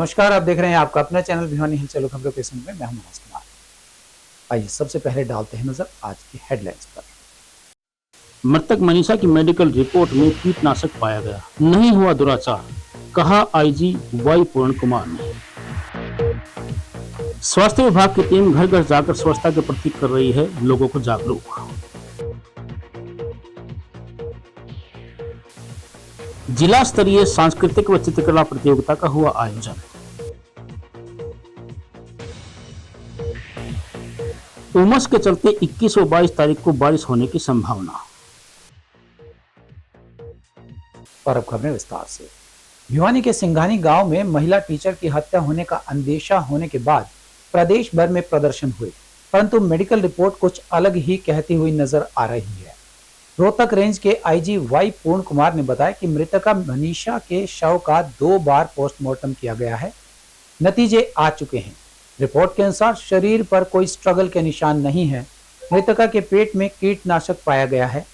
नमस्कार, आप देख रहे हैं आपका अपना चैनल भिवानी हिलचल खबरों के संग में मैं हूं मनोज कुमार। आइए सबसे पहले डालते हैं नजर आज की हेडलाइंस पर। मृतक मनीषा की मेडिकल रिपोर्ट में कीटनाशक पाया गया, नहीं हुआ दुराचार, कहा आईजी वाई पूर्ण कुमार ने। स्वास्थ्य विभाग की टीम घर घर जाकर स्वच्छता के प्रति कर रही है लोगों को जागरूक। जिला स्तरीय सांस्कृतिक व चित्रकला प्रतियोगिता का हुआ आयोजन। उमस के चलते 21 और 22 तारीख को बारिश होने की संभावना। और अब खबरें विस्तार से। भिवानी के सिंघानी गांव में महिला टीचर की हत्या होने का अंदेशा होने के बाद प्रदेश भर में प्रदर्शन हुए, परंतु मेडिकल रिपोर्ट कुछ अलग ही कहती हुई नजर आ रही है। रोहतक रेंज के आईजी वाई पूर्ण कुमार ने बताया कि मृतका मनीषा के शव का 2 बार पोस्टमार्टम किया गया है। नतीजे आ चुके हैं। रिपोर्ट के अनुसार शरीर पर कोई स्ट्रगल के निशान नहीं है। मृतका के पेट में कीटनाशक पाया गया है।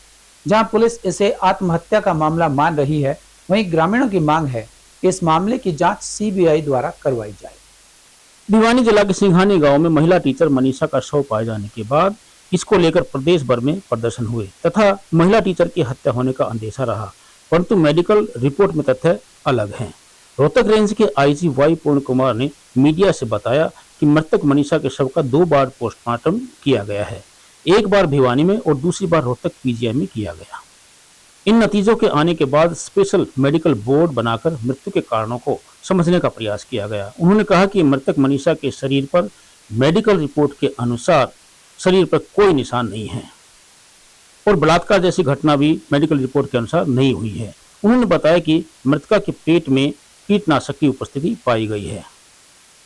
जहां पुलिस इसे आत्महत्या का मामला मान रही है, वहीं ग्रामीणों की मांग है कि इस मामले की जांच सीबीआई द्वारा करवाई जाए। भिवानी जिला के सिंघानी गांव में महिला टीचर मनीषा का शव पाए जाने के बाद इसको लेकर प्रदेश भर में प्रदर्शन हुए तथा महिला टीचर की हत्या होने का अंदेशा रहा, परंतु मेडिकल रिपोर्ट में तथ्य अलग हैं। रोहतक रेंज के आईजी वाई पूर्ण कुमार ने मीडिया से बताया कि मृतक मनीषा के शव का 2 बार पोस्टमार्टम किया गया है, एक बार भिवानी में और दूसरी बार रोहतक पीजीआई में किया गया। इन नतीजों के आने के बाद स्पेशल मेडिकल बोर्ड बनाकर मृत्यु के कारणों को समझने का प्रयास किया गया। उन्होंने कहा कि मृतक मनीषा के शरीर पर मेडिकल रिपोर्ट के अनुसार शरीर पर कोई निशान नहीं है और बलात्कार जैसी घटना भी मेडिकल रिपोर्ट के अनुसार नहीं हुई है। उन्होंने बताया कि मृतका के पेट में कीटनाशक की उपस्थिति पाई गई है।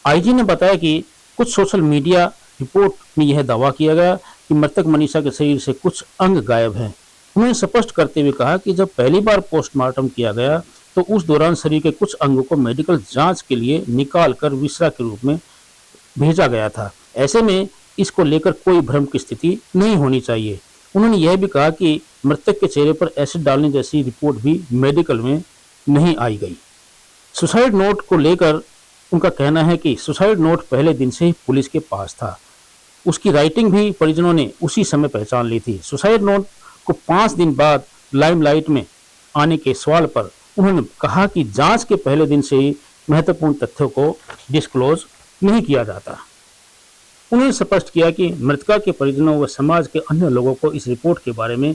आईजी ने बताया कि कुछ सोशल मीडिया रिपोर्ट में यह दावा किया गया कि मृतक मनीषा के शरीर से कुछ अंग गायब हैं। उन्होंने स्पष्ट करते हुए कहा कि जब पहली बार पोस्टमार्टम किया गया तो उस दौरान शरीर के कुछ अंगों को मेडिकल जांच के लिए निकाल कर विसरा के रूप में भेजा गया था। ऐसे में इसको लेकर कोई भ्रम की स्थिति नहीं होनी चाहिए। उन्होंने यह भी कहा कि मृतक के चेहरे पर एसिड डालने जैसी रिपोर्ट भी मेडिकल में नहीं आई गई। सुसाइड नोट को लेकर उनका कहना है कि सुसाइड नोट पहले दिन से ही पुलिस के पास था। उसकी राइटिंग भी परिजनों ने उसी समय पहचान ली थी। सुसाइड नोट को 5 दिन बाद लाइमलाइट में आने के सवाल पर उन्होंने कहा कि जांच के पहले दिन से ही महत्वपूर्ण तथ्यों को डिस्क्लोज नहीं किया जाता। उन्होंने स्पष्ट किया कि मृतका के परिजनों व समाज के अन्य लोगों को इस रिपोर्ट के बारे में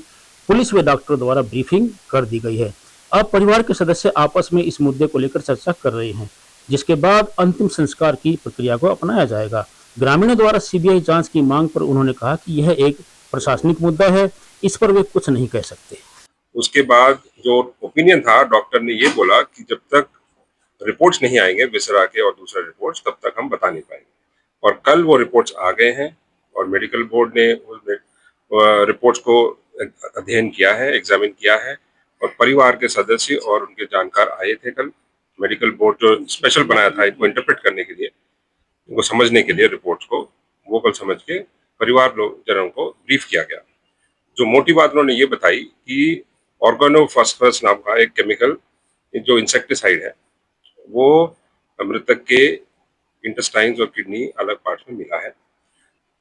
पुलिस व डॉक्टर द्वारा ब्रीफिंग कर दी गई है। अब परिवार के सदस्य आपस में इस मुद्दे को लेकर चर्चा कर रहे हैं, जिसके बाद अंतिम संस्कार की प्रक्रिया को अपनाया जाएगा। ग्रामीणों द्वारा सीबीआई जांच की मांग पर उन्होंने कहा कि यह एक प्रशासनिक मुद्दा है, इस पर वे कुछ नहीं कह सकते। उसके बाद जो ओपिनियन था, डॉक्टर ने ये बोला कि जब तक रिपोर्ट्स नहीं आएंगे विसरा के और दूसरा रिपोर्ट्स, तब तक हम बता नहीं पाएंगे। और कल वो रिपोर्ट्स आ गए हैं और मेडिकल बोर्ड ने रिपोर्ट्स को अध्ययन किया है, एग्जामिन किया है और परिवार के सदस्य और उनके जानकार आए थे कल। मेडिकल बोर्ड जो स्पेशल बनाया था इनको इंटरप्रेट करने के लिए, इनको समझने के लिए रिपोर्ट्स को, वो कल समझ के परिवार जनों को ब्रीफ किया गया। जो मोटी बात उन्होंने ये बताई कि ऑर्गेनोफॉस्फरस नाम का एक केमिकल जो इंसेक्टिसाइड है, वो मृतक के इंटेस्टाइन्स और किडनी अलग पार्ट्स में मिला है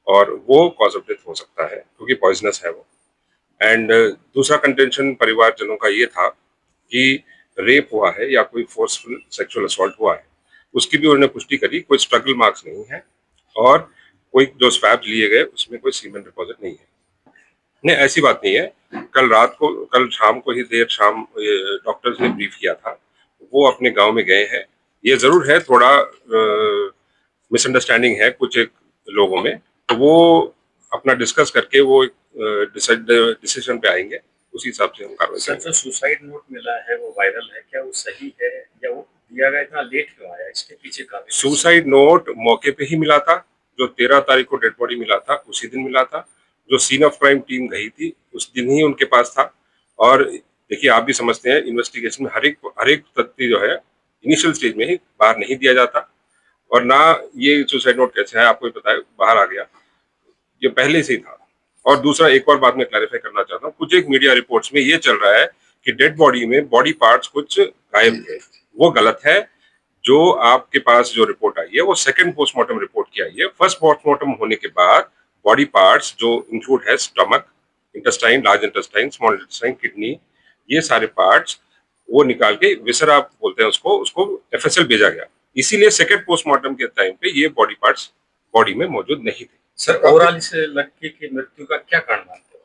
और वो कॉज ऑफ डेथ हो सकता है क्योंकि पॉइजनस है वो। एंड दूसरा कंटेंशन परिवारजनों का ये था कि रेप हुआ है या कोई फोर्सफुल सेक्सुअल असॉल्ट हुआ है, उसकी भी उन्होंने पुष्टि करी। कोई स्ट्रगल मार्क्स नहीं है और कोई जो स्वैब लिए गए उसमें कोई सीमेन डिपॉजिट नहीं है। नहीं, ऐसी बात नहीं है। कल शाम को ही देर शाम डॉक्टर्स ने ब्रीफ किया था, वो अपने गांव में गए हैं। ये जरूर है थोड़ा मिसअंडरस्टैंडिंग है कुछ एक लोगों में, तो वो अपना डिस्कस करके वो डिसीजन पे आएंगे, उसी हिसाब से हम कार्रवाई करेंगे। जो सुसाइड नोट मिला है वो वायरल है क्या, वो सही है या वो दिया गया इतना लेट क्यों आया, इसके पीछे का? सुसाइड नोट मौके पे ही मिला था। जो 13 तारीख को डेड बॉडी मिला था उसी दिन मिला था। जो सीन ऑफ क्राइम टीम गई थी उस दिन ही उनके पास था। और देखिए, आप भी समझते हैं इन्वेस्टिगेशन में हर एक तथ्य जो है इनिशियल स्टेज में ही बाहर नहीं दिया जाता। और ना ये सुसाइड नोट कैसे है आपको पता है, बाहर आ गया, ये पहले से ही था। और दूसरा एक और बात मैं क्लैरिफाई करना चाहता हूँ, कुछ एक मीडिया रिपोर्ट्स में ये चल रहा है कि डेड बॉडी में बॉडी पार्ट्स कुछ गायब थे, वो गलत है। जो आपके पास जो रिपोर्ट आई है वो सेकंड पोस्टमार्टम रिपोर्ट की आई है। फर्स्ट पोस्टमार्टम होने के बाद बॉडी पार्ट्स जो इंक्लूड है stomach, intestine, large intestine, small intestine, kidney, ये सारे पार्ट्स वो निकाल के विसरा बोलते हैं उसको एफएसएल भेजा गया। इसीलिए सेकंड पोस्टमार्टम के टाइम पे ये बॉडी पार्ट्स बॉडी में मौजूद नहीं थे। सर ओवरऑल इस लड़की की मृत्यु का क्या कारण मानते हो?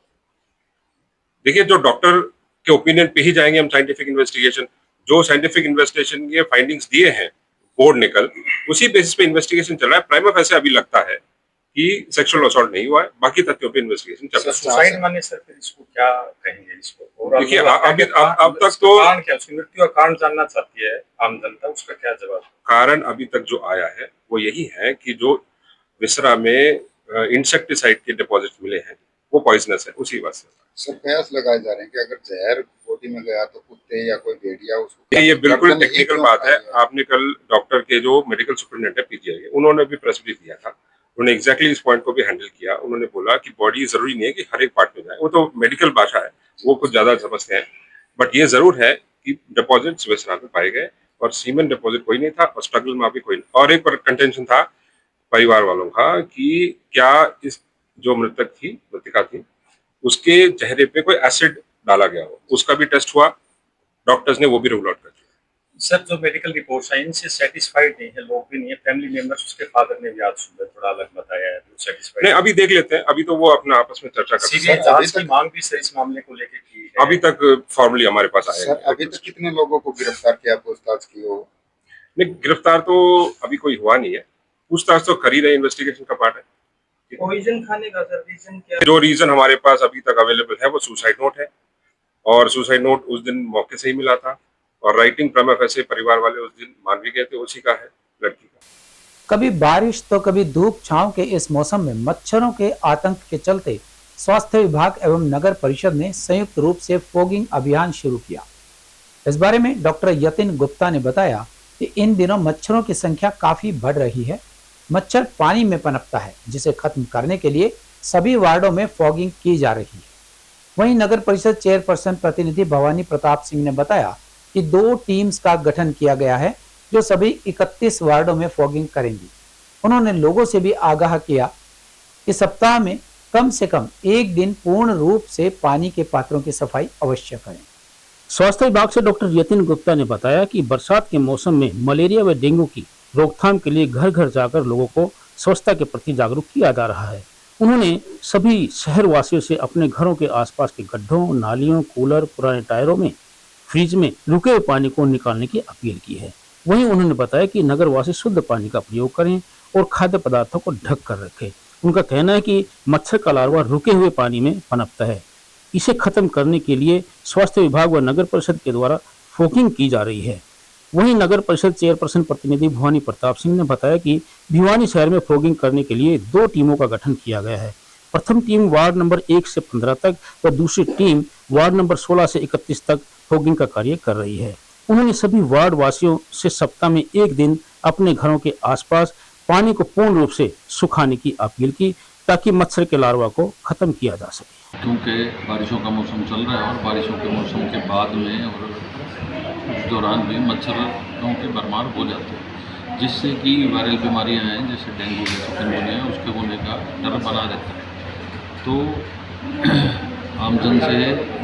देखिए, जो डॉक्टर के ओपिनियन पे ही जाएंगे हम। साइंटिफिक इन्वेस्टिगेशन, जो साइंटिफिक इन्वेस्टिगेशन के फाइंडिंग्स दिए हैं बोर्ड ने कल, उसी बेसिस पे इन्वेस्टिगेशन चल रहा है। प्राइमा फेसी अभी लगता है कि सेक्सुअल असॉल्ट नहीं हुआ है, बाकी तथ्यों पे इन्वेस्टिगेशन चल रहा है। सुसाइड माने सर फिर इसको क्या कहेंगे? इसको देखिए, अब तक तो कारण क्या, उसकी मृत्यु का कारण जानना चाहती है आम जनता, उसका क्या जवाब? कारण अभी तक जो आया है वो यही है कि जो विसरा में इंसेक्टिसाइड के डिपॉजिट मिले हैं वो पॉइजनस है, उसी वजह से। सर कयास लगाए जा रहे हैं कि अगर जहर बॉडी में गया तो कुत्ते या कोई भेड़िया उसको। ये बिल्कुल टेक्निकल बात है। आपने कल डॉक्टर के जो मेडिकल सुपरिटेंडेंट है पीजीआई के, उन्होंने भी प्रेस रिलीज दिया था। उन्होंने एग्जैक्टली इस पॉइंट को भी हैंडल किया। उन्होंने बोला कि बॉडी जरूरी नहीं है कि हर एक पार्ट में जाए, वो तो मेडिकल भाषा है, वो कुछ ज्यादा समझते हैं। बट ये जरूर है कि डिपॉजिट्स विसरा में पाए गए और सीमेन डिपॉजिट कोई नहीं था और स्ट्रगल में भी कोई नहीं। और एक कंटेंशन था परिवार वालों का कि क्या इस जो मृतिका थी उसके चेहरे पे कोई एसिड डाला गया हो, उसका भी टेस्ट हुआ। डॉक्टर्स ने वो भी रूल आउट कर दिया। सर जो मेडिकल रिपोर्ट्स हैं इनसे सेटिस्फाइड नहीं है लोग भी नहीं है, फैमिली मेंबर्स, उसके फादर ने भी आज सुबह थोड़ा अलग बताया है, सेटिस्फाइड नहीं, अभी देख लेते हैं। अभी तो वो अपना आपस में चर्चा करते हैं। सीबीआई जांच की मांग भी सर इस मामले को लेकर की है। अभी तक फॉर्मली हमारे पास आया सर अभी तक कितने लोगों को गिरफ्तार किया, पूछताछ की हो? नहीं, गिरफ्तार तो अभी कोई हुआ नहीं है। पूछताछ तो कर ही रहे, इन्वेस्टिगेशन का पार्ट है। पॉइजन खाने का सर रीजन क्या? जो रीजन हमारे पास अभी तक अवेलेबल है वो सुसाइड नोट है, और सुसाइड नोट उस दिन मौके से ही मिला था, और राइटिंग प्राइमा फेसी परिवार वाले उस दिन मान भी गए थे, उसी का है लड़की का। कभी बारिश तो कभी धूप छांव के इस मौसम में मच्छरों के आतंक के चलते स्वास्थ्य विभाग एवं नगर परिषद ने संयुक्त रूप से फॉगिंग अभियान शुरू किया। इस बारे में डॉक्टर यतिन गुप्ता ने बताया कि इन दिनों मच्छरों की संख्या काफी बढ़ रही है। मच्छर पानी में पनपता है, जिसे खत्म करने के लिए सभी वार्डों में फॉगिंग की जा रही है। वहीं नगर परिषद चेयरपर्सन प्रतिनिधि भवानी प्रताप सिंह ने बताया कि 2 टीम्स का गठन किया गया है जो सभी 31 वार्डों में फॉगिंग करेंगी। उन्होंने लोगों से भी आगाह किया कि सप्ताह में कम से कम 1 दिन पूर्ण रूप से पानी के पात्रों की सफाई अवश्य करें। स्वास्थ्य विभाग से डॉक्टर यतिन गुप्ता ने बताया कि बरसात के मौसम में मलेरिया व डेंगू की रोकथाम के लिए घर घर जाकर लोगों को स्वच्छता के प्रति जागरूक किया जा रहा है। उन्होंने सभी शहर वासियों से अपने घरों के आसपास के गड्ढों, नालियों, कूलर, पुराने टायरों में, फ्रिज में रुके हुए पानी को निकालने की अपील की है। वहीं उन्होंने बताया कि नगरवासी शुद्ध पानी का प्रयोग करें और खाद्य पदार्थों को ढक कर रखें। उनका कहना है कि मच्छर का लार्वा रुके हुए पानी में पनपता है। इसे खत्म करने के लिए स्वास्थ्य विभाग व नगर परिषद के द्वारा फॉगिंग की जा रही है। वहीं नगर परिषद चेयरपर्सन प्रतिनिधि भवानी प्रताप सिंह ने बताया कि भिवानी शहर में फॉगिंग करने के लिए 2 टीमों का गठन किया गया है। प्रथम टीम वार्ड नंबर 1 से 15 तक व दूसरी टीम वार्ड नंबर 16 से 31 तक फॉगिंग का कार्य कर रही है। उन्होंने सभी वार्ड वासियों से सप्ताह में 1 दिन अपने घरों के आसपास पानी को पूर्ण रूप से सुखाने की अपील की, ताकि मच्छर के लार्वा को खत्म किया जा सके। क्योंकि बारिशों का मौसम चल रहा है और बारिशों के मौसम के बाद में और उस दौरान भी मच्छरों के भरमार हो जाते हैं, जिससे कि वायरल बीमारियां हैं जैसे डेंगू या चिकनगुनिया, उसके होने का डर बना रहता है। तो आमजन से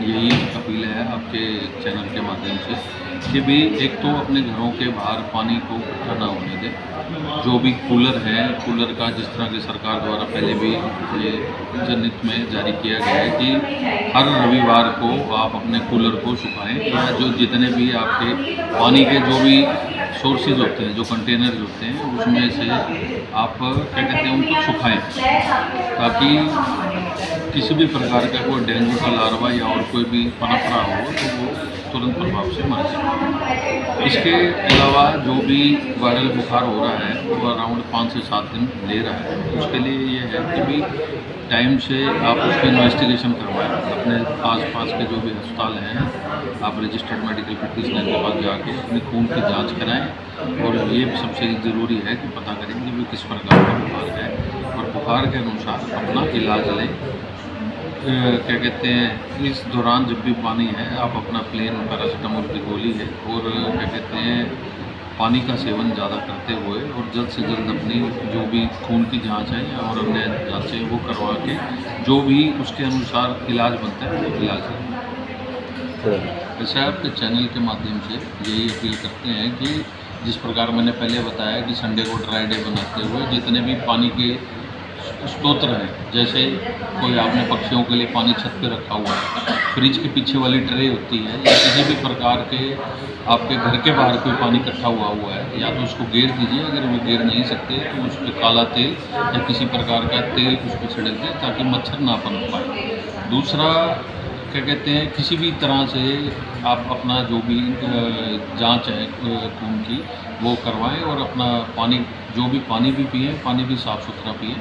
यही अपील है आपके चैनल के माध्यम से कि भी एक तो अपने घरों के बाहर पानी को इकट्ठा ना होने दें। जो भी कूलर हैं, कूलर का जिस तरह की सरकार द्वारा पहले भी ये जनहित में जारी किया गया है कि हर रविवार को आप अपने कूलर को सुखाएं, या जो जितने भी आपके पानी के जो भी सोर्सेज होते हैं, जो कंटेनर होते हैं, उसमें से आप क्या कहते हैं उनको सुखाएं, ताकि किसी भी प्रकार का कोई डेंगू का लार्वा या और कोई भी पनप रहा हो तो वो तुरंत प्रभाव से मर जाए। इसके अलावा जो भी वायरल बुखार हो रहा है वो अराउंड 5 से 7 दिन ले रहा है। उसके लिए ये है कि भी टाइम से आप उसकी इन्वेस्टिगेशन करवाएं। अपने आस-पास के जो भी अस्पताल हैं, आप रजिस्टर्ड मेडिकल प्रैक्टिशनर के पास जाके अपने खून की जांच कराएं, और ये सबसे ज़रूरी है कि पता करें कि वो किस प्रकार का बुखार है, और बुखार के अनुसार अपना इलाज लें। क्या कहते हैं, इस दौरान जब भी पानी है आप अपना प्लेन पैरासीटामोल की गोली है, और क्या कहते हैं पानी का सेवन ज़्यादा करते हुए और जल्द से जल्द अपनी जो भी खून की जांच है और अन्य जांचें वो करवा के जो भी उसके अनुसार इलाज बनता है वो इलाज करें। ऐसा आपके चैनल के माध्यम से यही अपील करते हैं कि जिस प्रकार मैंने पहले बताया कि संडे को ड्राई डे बनाते हुए जितने भी पानी के स्रोत हैं, जैसे कोई आपने पक्षियों के लिए पानी छत पे रखा हुआ है, फ्रिज के पीछे वाली ट्रे होती है, या किसी भी प्रकार के आपके घर के बाहर कोई पानी इकट्ठा हुआ है, या तो उसको गेर दीजिए। अगर वो गेर नहीं सकते तो उस पर काला तेल या किसी प्रकार का तेल उस पर छिड़क दें ताकि मच्छर ना पनप पाए। दूसरा क्या कहते हैं, किसी भी तरह से आप अपना जो भी जांच है खून की वो करवाएं और अपना पानी जो भी पानी भी पिएं, पानी भी साफ़ सुथरा पिएं,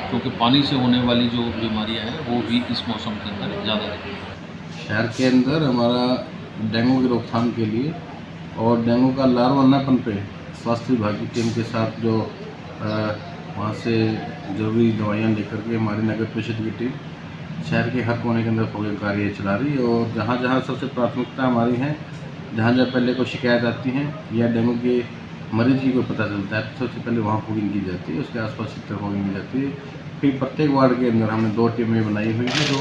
क्योंकि पानी से होने वाली जो बीमारियां हैं वो भी इस मौसम के अंदर ज़्यादा रहती हैं। शहर के अंदर हमारा डेंगू की रोकथाम के लिए और डेंगू का लार्वा न पनपे स्वास्थ्य विभाग की टीम के साथ जो वहाँ से जरूरी दवाइयाँ लेकर के हमारी नगर परिषद की टीम शहर के हर कोने के अंदर फॉगिंग कार्य चला रही है। और जहाँ जहाँ सबसे प्राथमिकता हमारी है, जहाँ जहाँ पहले कोई शिकायत आती है या डेंगू के मरीज की कोई पता चलता है तो सबसे पहले वहाँ फॉगिंग की जाती है, उसके आसपास क्षेत्र फॉगिंग की जाती है। फिर प्रत्येक वार्ड के अंदर हमने 2 टीमें बनाई हुई हैं, जो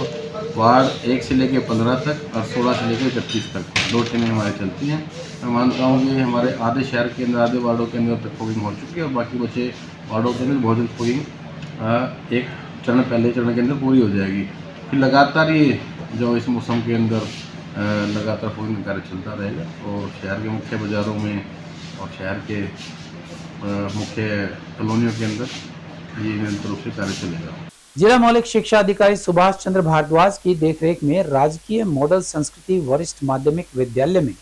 वार्ड 1 से लेकर 15 तक और 16 से लेकर 31 तक 2 टीमें हमारी चलती हैं। मैं मानता हूँ कि हमारे आधे शहर के अंदर, आधे वार्डों के अंदर तक फॉगिंग हो चुकी है और बाकी बचे वार्डों के अंदर बहुत जल्द फॉगिंग एक चरण पहले चरण के अंदर पूरी हो जाएगी। फिर लगातार ये जो इस मौसम के अंदर लगातार फॉगिंग कार्य चलता रहेगा और शहर के मुख्य बाज़ारों में और शहर के मुख्य कॉलोनियों के अंदर ये निरंतर रूप से कार्य चलेगा। जिला मौलिक शिक्षा अधिकारी सुभाष चंद्र भारद्वाज की देखरेख में राजकीय मॉडल संस्कृति वरिष्ठ माध्यमिक विद्यालय में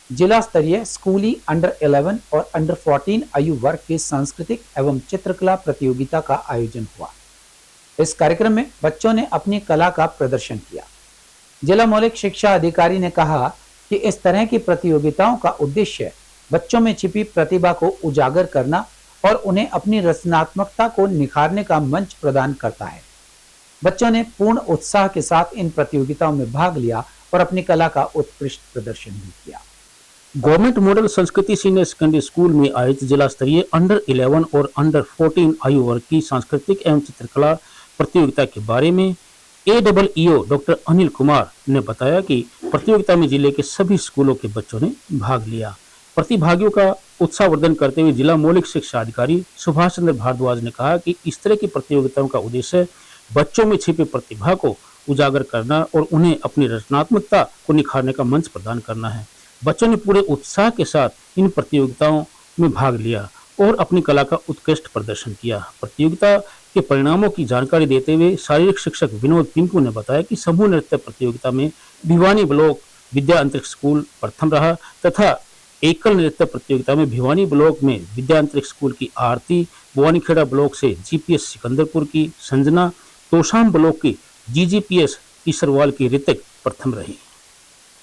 जिला स्तरीय स्कूली अंडर 11 और अंडर 14 आयु वर्ग के सांस्कृतिक एवं चित्रकला प्रतियोगिता का आयोजन हुआ। इस कार्यक्रम में बच्चों ने अपनी कला का प्रदर्शन किया। जिला मौलिक शिक्षा अधिकारी ने कहा कि इस तरह की प्रतियोगिताओं का उद्देश्य बच्चों में छिपी प्रतिभा को उजागर करना और उन्हें अपनी रचनात्मकता को निखारने का मंच प्रदान करता है। बच्चों ने पूर्ण उत्साह के साथ इन प्रतियोगिताओं में भाग लिया और अपनी कला का उत्कृष्ट प्रदर्शन भी किया। गवर्नमेंट मॉडल संस्कृति सीनियर सेकेंडरी स्कूल में आयोजित जिला स्तरीय अंडर 11 और अंडर 14 आयु वर्ग की सांस्कृतिक एवं चित्रकला प्रतियोगिता के बारे में AEO डॉक्टर अनिल कुमार ने बताया कि प्रतियोगिता में जिले के सभी स्कूलों के बच्चों ने भाग लिया। प्रतिभागियों का उत्साहवर्धन करते हुए जिला मौलिक शिक्षा अधिकारी सुभाष चंद्र भारद्वाज ने कहा कि इस तरह की प्रतियोगिताओं का उद्देश्य बच्चों में छिपे प्रतिभा को उजागर करना और उन्हें अपनी रचनात्मकता को निखारने का मंच प्रदान करना है। बच्चों ने पूरे उत्साह के साथ इन प्रतियोगिताओं में भाग लिया और अपनी कला का उत्कृष्ट प्रदर्शन किया। प्रतियोगिता के परिणामों की जानकारी देते हुए शारीरिक शिक्षक विनोद पिंकू ने बताया कि समूह नृत्य प्रतियोगिता में भिवानी ब्लॉक विद्या अंतरिक्ष स्कूल प्रथम रहा तथा एकल नृत्य प्रतियोगिता में भिवानी ब्लॉक में विद्या अंतरिक्ष स्कूल की आरती, भवानीखेड़ा ब्लॉक से GPS सिकंदरपुर की संजना, तोशाम ब्लॉक की GGPS ईसरवाल की ऋतिक प्रथम रही।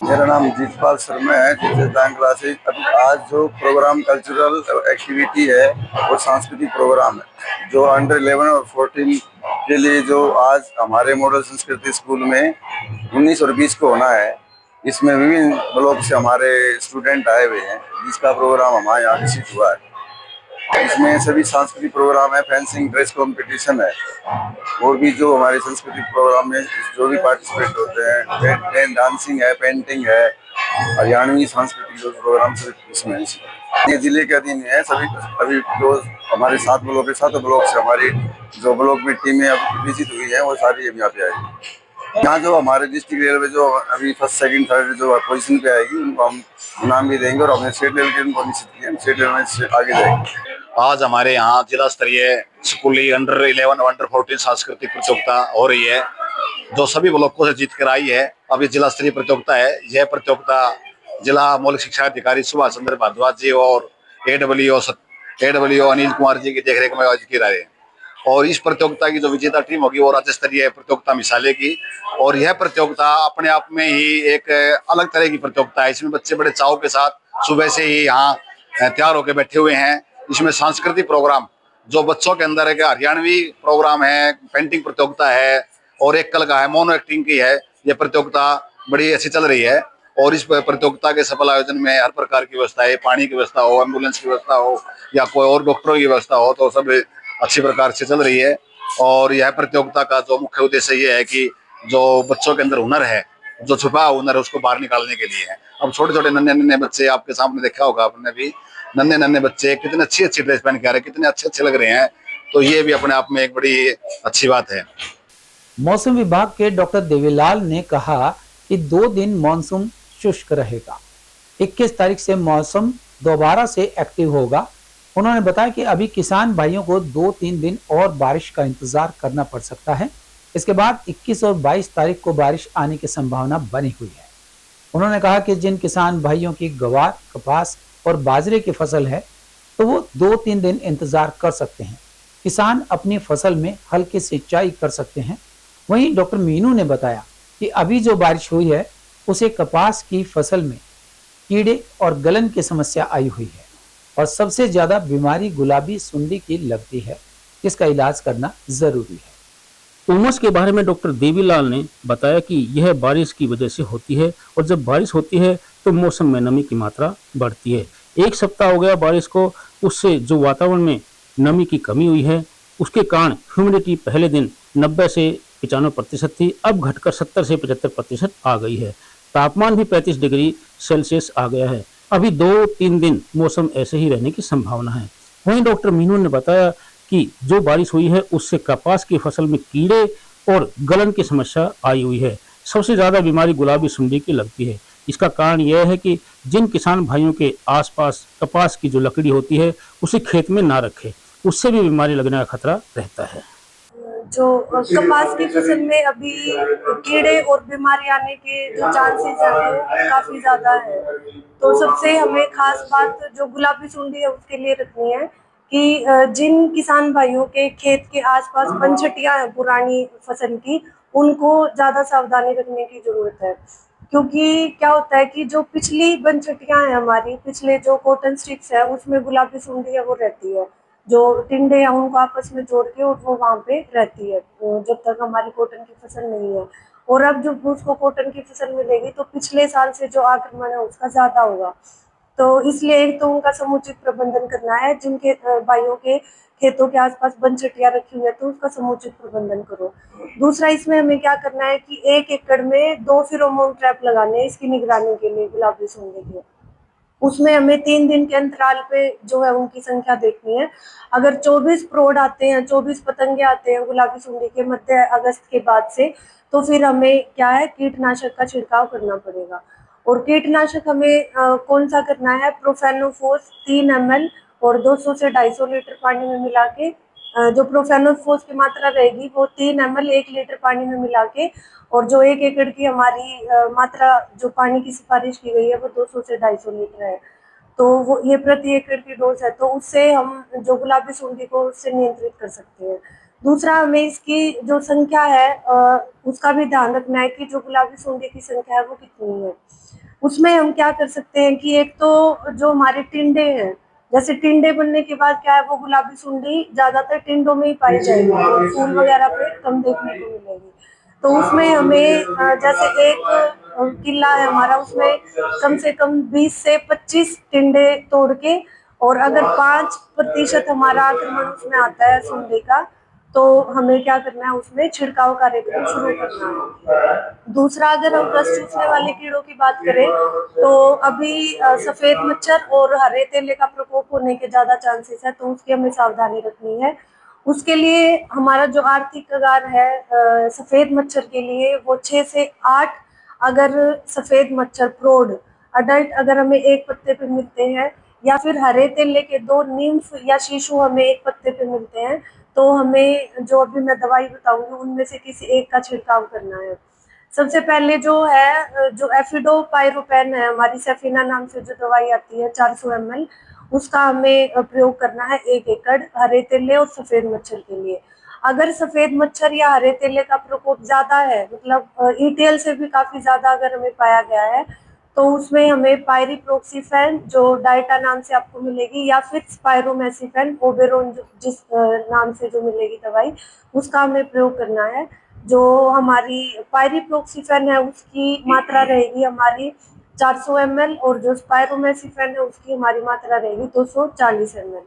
मेरा नाम जीतपाल शर्मा है, टीचर डांस क्लासेज। अभी आज जो प्रोग्राम कल्चरल एक्टिविटी है वो सांस्कृतिक प्रोग्राम है जो अंडर 11 और 14 के लिए जो आज हमारे मॉडल संस्कृति स्कूल में 19 और 20 को होना है। इसमें विभिन्न ब्लॉक से हमारे स्टूडेंट आए हुए हैं जिसका प्रोग्राम हमारे यहाँ विकसित हुआ है। इसमें सभी सांस्कृतिक प्रोग्राम है, फेंसिंग, ड्रेस कंपटीशन है और भी जो हमारे सांस्कृतिक प्रोग्राम में जो भी पार्टिसिपेट होते हैं, डांसिंग है, पेंटिंग है, हरियाणवी सांस्कृतिक जो प्रोग्राम इसमें ये जिले के अधीन है। सभी अभी जो हमारे 7 ब्लॉक है, 7 ब्लॉक से हमारी जो ब्लॉक में टीमें अभी विजिट हुई है वो सारी यहाँ पे आएगी। यहाँ जो हमारे डिस्ट्रिक्ट लेवल पे जो अभी फर्स्ट सेकंड थर्ड जो पोजीशन पे आएगी उनको हम इनाम भी देंगे और हमने स्टेट लेवल के उनको निश्चित किया, स्टेट लेवल में आगे जाएंगे। आज हमारे यहाँ जिला स्तरीय स्कूली अंडर 11 और अंडर 14 सांस्कृतिक प्रतियोगिता हो रही है जो सभी ब्लॉकों से जीत कर आई है। अब ये जिला स्तरीय प्रतियोगिता है। यह प्रतियोगिता जिला मौलिक शिक्षा अधिकारी सुभाष चंद्र भारद्वाज जी और AEO अनिल कुमार जी की देखरेख में आयोजित की रही है और इस प्रतियोगिता की जो विजेता टीम होगी वो राज्य स्तरीय प्रतियोगिता में हिस्सा लेगी। और यह प्रतियोगिता अपने आप में ही एक अलग तरह की प्रतियोगिता है। इसमें बच्चे बड़े चाव के साथ सुबह से ही यहाँ तैयार होकर बैठे हुए हैं। इसमें सांस्कृतिक प्रोग्राम जो बच्चों के अंदर एक हरियाणवी प्रोग्राम है, पेंटिंग प्रतियोगिता है और एक कल का है, मोनो एक्टिंग की है। यह प्रतियोगिता बड़ी अच्छी चल रही है और इस प्रतियोगिता के सफल आयोजन में हर प्रकार की व्यवस्था है, पानी की व्यवस्था हो, एम्बुलेंस की व्यवस्था हो या कोई और डॉक्टरों की व्यवस्था हो, तो सब अच्छी प्रकार से चल रही है। और यह प्रतियोगिता का जो मुख्य उद्देश्य ये है कि जो बच्चों के अंदर हुनर है, जो छुपा हुनर है, उसको बाहर निकालने के लिए है। अब छोटे छोटे नन्हे नन्हे बच्चे, आपके सामने देखा होगा आपने भी, नन्हे नन्हे बच्चे कितने अच्छी अच्छी ड्रेस पहन के आ रहे हैं, कितने अच्छे अच्छे लग रहे हैं। तो ये भी अपने आप में एक बड़ी अच्छी बात है। मौसम विभाग के डॉक्टर देवीलाल ने कहा कि 2 दिन मॉनसून शुष्क रहेगा। 21 तारीख से मौसम दोबारा से एक्टिव होगा। उन्होंने बताया कि अभी किसान भाइयों को 2-3 दिन और बारिश का इंतजार करना पड़ सकता है। इसके बाद 21 और 22 तारीख को बारिश आने की संभावना बनी हुई है। उन्होंने कहा कि जिन किसान भाइयों की ग्वार, कपास और बाजरे की फसल है, तो वो 2-3 दिन इंतजार कर सकते हैं। किसान अपनी फसल में हल्की सिंचाई कर सकते हैं। वहीं डॉक्टर मीनू ने बताया कि अभी जो बारिश हुई है उसे कपास की फसल में कीड़े और गलन की समस्या आई हुई है और सबसे ज्यादा बीमारी गुलाबी सुंडी की लगती है, जिसका इलाज करना जरूरी है। उमस के बारे में डॉक्टर देवीलाल ने बताया कि यह बारिश की वजह से होती है और जब बारिश होती है तो मौसम में नमी की मात्रा बढ़ती है। 1 सप्ताह हो गया बारिश को, उससे जो वातावरण में नमी की कमी हुई है उसके कारण ह्यूमिडिटी पहले दिन 90 से 95% थी, अब घटकर 70 से 75% आ गई है। तापमान भी 35 डिग्री सेल्सियस आ गया है। अभी 2-3 दिन मौसम ऐसे ही रहने की संभावना है। वहीं डॉक्टर मीनू ने बताया कि जो बारिश हुई है उससे कपास की फसल में कीड़े और गलन की समस्या आई हुई है। सबसे ज्यादा बीमारी गुलाबी सुंडी की लगती है। इसका कारण यह है कि जिन किसान भाइयों के आसपास कपास की जो लकड़ी होती है उसे खेत में ना रखें, उससे भी बीमारी लगने का खतरा रहता है। जो कपास की फसल में अभी कीड़े और बीमारी आने के जो चांसेस है वो काफी ज्यादा है। तो सबसे हमें खास बात जो गुलाबी सुंडी है उसके लिए रखनी है कि जिन किसान भाइयों के खेत के आसपास बनछटियां हैं पुरानी फसल की, उनको ज्यादा सावधानी रखने की जरूरत है। क्योंकि क्या होता है कि जो पिछली बनछटियां हैं हमारी, पिछले जो कॉटन स्टिक्स है उसमें गुलाबी सुंडी है वो रहती है। जो टिंडे हैं उनको आपस में जोड़ के और वो वहाँ पे रहती है जब तक हमारी कॉटन की फसल नहीं है। और अब जब उसको कॉटन की फसल मिलेगी तो पिछले साल से जो आक्रमण है उसका ज्यादा होगा। तो इसलिए एक तो उनका समुचित प्रबंधन करना है। जिनके भाइयों के खेतों के आसपास बनछटियां रखी हुई है तो उसका समुचित प्रबंधन करो। दूसरा इसमें हमें क्या करना है कि 1 एकड़ में 2 फेरोमोन ट्रैप लगाने हैं इसकी निगरानी के लिए गुलाबी सुंडी के। उसमें हमें 3 दिन के अंतराल पे जो है उनकी संख्या देखनी है। अगर 24 प्रोड आते हैं, 24 पतंगे आते हैं गुलाबी सुंडी के मध्य अगस्त के बाद से, तो फिर हमें क्या है कीटनाशक का छिड़काव करना पड़ेगा। और कीटनाशक हमें कौन सा करना है, प्रोफेनोफोस 3 ml और 200 से 250 लीटर पानी में मिला के, जो प्रोफेनोफोस की मात्रा रहेगी वो 3 ml 1 लीटर पानी में मिला के, और जो 1 एकड़ की हमारी मात्रा जो पानी की सिफारिश की गई है वो 200 से 250 लीटर है। तो वो ये प्रति एकड़ की डोज है, तो उससे हम जो गुलाबी सुंडी को उससे नियंत्रित कर सकते हैं। दूसरा हमें इसकी जो संख्या है उसका भी ध्यान रखना है कि जो गुलाबी सुंडी की संख्या है वो कितनी है। उसमें हम क्या कर सकते हैं कि एक तो जो हमारे टिंडे हैं, जैसे टिंडे बनने के बाद क्या है वो गुलाबी सुंडी ज्यादातर टिंडों में ही पाई जाएगी और फूल वगैरह पे कम देखने को मिलेगी। तो उसमें हमें जैसे एक किला है हमारा, उसमें कम से कम 20 से 25 टिंडे तोड़ के, और अगर 5% हमारा आक्रमण उसमें आता है सुंडी का, तो हमें क्या करना है उसमें छिड़काव कार्यक्रम शुरू करना है। दूसरा, अगर हम रस चूसने वाले कीड़ों की बात करें तो अभी सफेद मच्छर और हरे तेले का प्रकोप होने के ज्यादा चांसेस है, तो उसकी हमें सावधानी रखनी है। उसके लिए हमारा जो आर्थिक कगार है सफेद मच्छर के लिए वो 6 से 8 अगर सफेद मच्छर प्रोड अडल्ट अगर हमें एक पत्ते पे मिलते हैं, या फिर हरे तेले के 2 निम्फ या शीशु हमें एक पत्ते पे मिलते हैं, तो हमें जो अभी मैं दवाई बताऊंगी उनमें से किसी एक का छिड़काव करना है। सबसे पहले जो है जो एफिडोपाइरोपेन है, हमारी सेफिना नाम से जो दवाई आती है 400 ml, उसका हमें प्रयोग करना है 1 एकड़ हरे तेले और सफेद मच्छर के लिए। अगर सफेद मच्छर या हरे तेले का प्रकोप ज्यादा है, मतलब ईटीएल से भी काफी ज्यादा अगर हमें पाया गया है, तो उसमें हमें पायरिप्रोक्सीफेन जो डाइटा नाम से आपको मिलेगी, या फिर स्पाइरोमेसिफेन ओबेरोन जिस नाम से जो मिलेगी दवाई, उसका हमें प्रयोग करना है। जो हमारी पायरिप्रोक्सीफेन है उसकी मात्रा रहेगी हमारी 400 ml और जो स्पायरोमेसिफेन है उसकी हमारी मात्रा रहेगी 240 ml।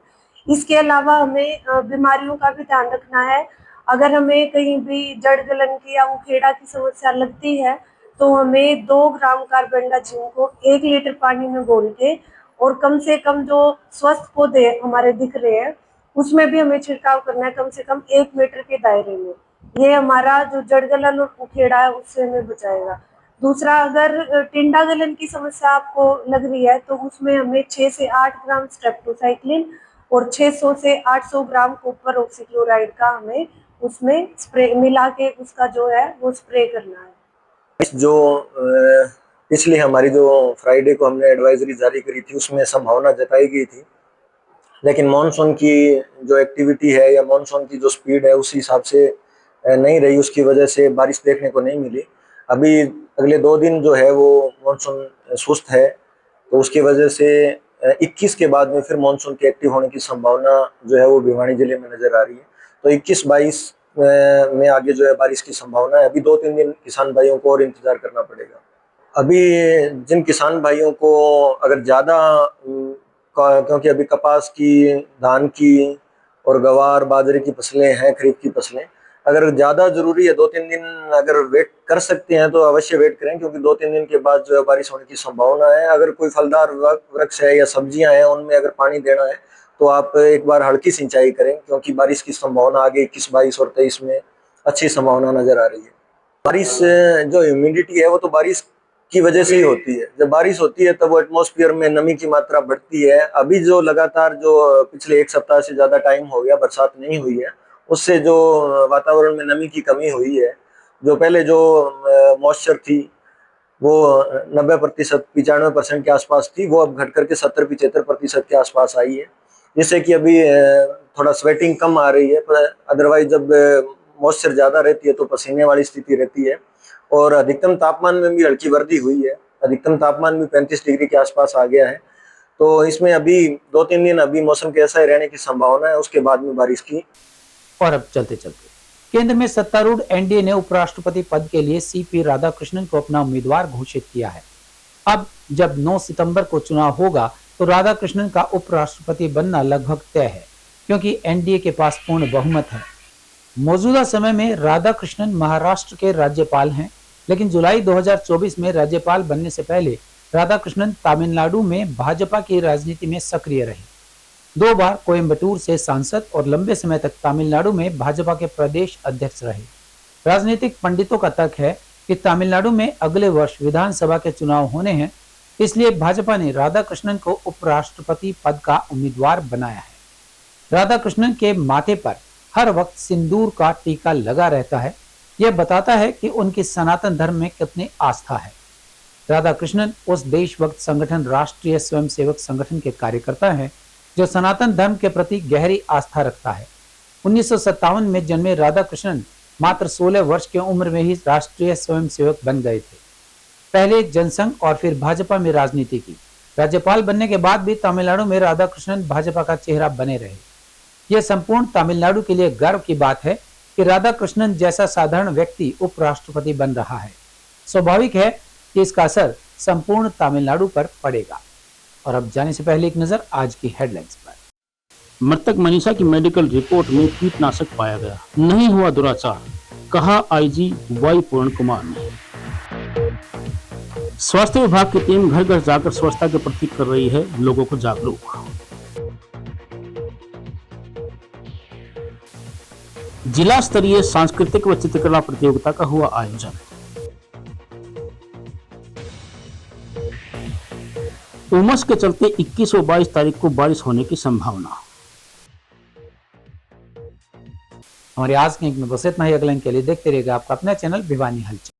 इसके अलावा हमें बीमारियों का भी ध्यान रखना है। अगर हमें कहीं भी जड़ गलन की या उखेड़ा की समस्या लगती है तो हमें 2 ग्राम कार्बेंडाजिम को 1 लीटर पानी में घोल के और कम से कम जो स्वस्थ पौधे हमारे दिख रहे हैं उसमें भी हमें छिड़काव करना है, कम से कम 1 मीटर के दायरे में। ये हमारा जो जड़ गलन और उखेड़ा है उससे हमें बचाएगा। दूसरा, अगर टिंडा गलन की समस्या आपको लग रही है तो उसमें हमें 6 से 8 ग्राम स्ट्रेप्टोसाइक्लिन और 600 से 800 ग्राम कॉपर ऑक्सीक्लोराइड का हमें उसमें स्प्रे मिला के उसका जो है वो स्प्रे करना है। जो पिछली हमारी जो फ्राइडे को हमने एडवाइजरी जारी करी थी उसमें संभावना जताई गई थी, लेकिन मॉनसून की जो एक्टिविटी है या मॉनसून की जो स्पीड है उस हिसाब से नहीं रही, उसकी वजह से बारिश देखने को नहीं मिली। अभी अगले 2 दिन जो है वो मॉनसून सुस्त है, तो उसकी वजह से 21 के बाद में फिर मॉनसून के एक्टिव होने की संभावना जो है वो भिवानी जिले में नजर आ रही है। तो 21-22 में आगे जो है बारिश की संभावना है। अभी 2-3 दिन किसान भाइयों को और इंतजार करना पड़ेगा। अभी जिन किसान भाइयों को अगर ज़्यादा, क्योंकि अभी कपास की, धान की और गवार बाजरे की फसलें हैं, खरीफ की फसलें, अगर ज़्यादा ज़रूरी है 2-3 दिन अगर वेट कर सकते हैं तो अवश्य वेट करें, क्योंकि 2-3 दिन के बाद जो है बारिश होने की संभावना है। अगर कोई फलदार वृक्ष है या सब्जियां हैं उनमें अगर पानी देना है तो आप एक बार हल्की सिंचाई करें, क्योंकि बारिश की संभावना आगे 21, 22 और 23 में अच्छी संभावना नज़र आ रही है। बारिश जो ह्यूमिडिटी है वो तो बारिश की वजह से ही होती है। जब बारिश होती है तब वो एटमॉस्फेयर में नमी की मात्रा बढ़ती है। अभी जो लगातार जो पिछले 1 सप्ताह से ज़्यादा टाइम हो गया बरसात नहीं हुई है, उससे जो वातावरण में नमी की कमी हुई है, जो पहले जो मॉइस्चर थी वो 90%, 95% के आसपास थी, वो अब घट करके 70-75% के आसपास आई है, जिससे कि अभी थोड़ा स्वेटिंग कम आ रही है। पर अदरवाइज जब मॉइस्चर ज़्यादा रहती है तो पसीने वाली स्थिति रहती है। और अधिकतम तापमान में भी हल्की वृद्धि हुई है, अधिकतम तापमान भी 35 डिग्री के आसपास आ गया है। तो इसमें अभी 2-3 दिन अभी मौसम के ऐसा ही रहने की संभावना है, उसके बाद में बारिश की। और अब चलते चलते केंद्र में सत्तारूढ़ एनडीए ने उपराष्ट्रपति पद के लिए सीपी राधाकृष्णन को अपना उम्मीदवार घोषित किया है। अब जब 9 सितंबर को चुनाव होगा तो राधाकृष्णन का उपराष्ट्रपति बनना लगभग तय है, क्योंकि एनडीए के पास पूर्ण बहुमत है। मौजूदा समय में राधाकृष्णन महाराष्ट्र के राज्यपाल हैं, लेकिन जुलाई 2024 में राज्यपाल बनने से पहले राधाकृष्णन तमिलनाडु में भाजपा की राजनीति में सक्रिय रहे। 2 बार कोयम्बटूर से सांसद और लंबे समय तक तमिलनाडु में भाजपा के प्रदेश अध्यक्ष रहे। राजनीतिक पंडितों का तर्क है कि तमिलनाडु में अगले वर्ष विधानसभा के चुनाव होने हैं, इसलिए भाजपा ने राधाकृष्णन को उपराष्ट्रपति पद का उम्मीदवार बनाया है। राधाकृष्णन के माथे पर हर वक्त सिंदूर का टीका लगा रहता है। यह बताता है कि उनकी सनातन धर्म में कितनी आस्था है। राधाकृष्णन उस देशभक्त संगठन राष्ट्रीय स्वयंसेवक संगठन के कार्यकर्ता हैं जो सनातन धर्म के प्रति गहरी आस्था रखता है। 1957 में जन्मे राधाकृष्णन मात्र 16 वर्ष की उम्र में ही राष्ट्रीय स्वयंसेवक बन गए थे। पहले जनसंघ और फिर भाजपा में राजनीति की। राज्यपाल बनने के बाद भी तमिलनाडु में राधाकृष्णन भाजपा का चेहरा बने रहे। यह संपूर्ण तमिलनाडु के लिए गर्व की बात है कि राधाकृष्णन जैसा साधारण व्यक्ति उपराष्ट्रपति बन रहा है। स्वाभाविक है कि इसका असर संपूर्ण तमिलनाडु पर पड़ेगा। और अब जाने से पहले एक नजर आज की हेडलाइंस पर। मृतक मनीषा की मेडिकल रिपोर्ट में कीटनाशक पाया गया, नहीं हुआ दुराचार, कहा आईजी वाई पूर्ण कुमार ने। स्वास्थ्य विभाग की टीम घर घर जाकर स्वच्छता के प्रति कर रही है लोगों को जागरूक। जिला स्तरीय सांस्कृतिक व चित्रकला प्रतियोगिता का हुआ आयोजन। उमस के चलते 21 और 22 तारीख को बारिश होने की संभावना। हमारे आज के अंक में बस इतना ही। अगले अंक के लिए देखते रहिएगा आपका अपना चैनल भिवानी हलचल।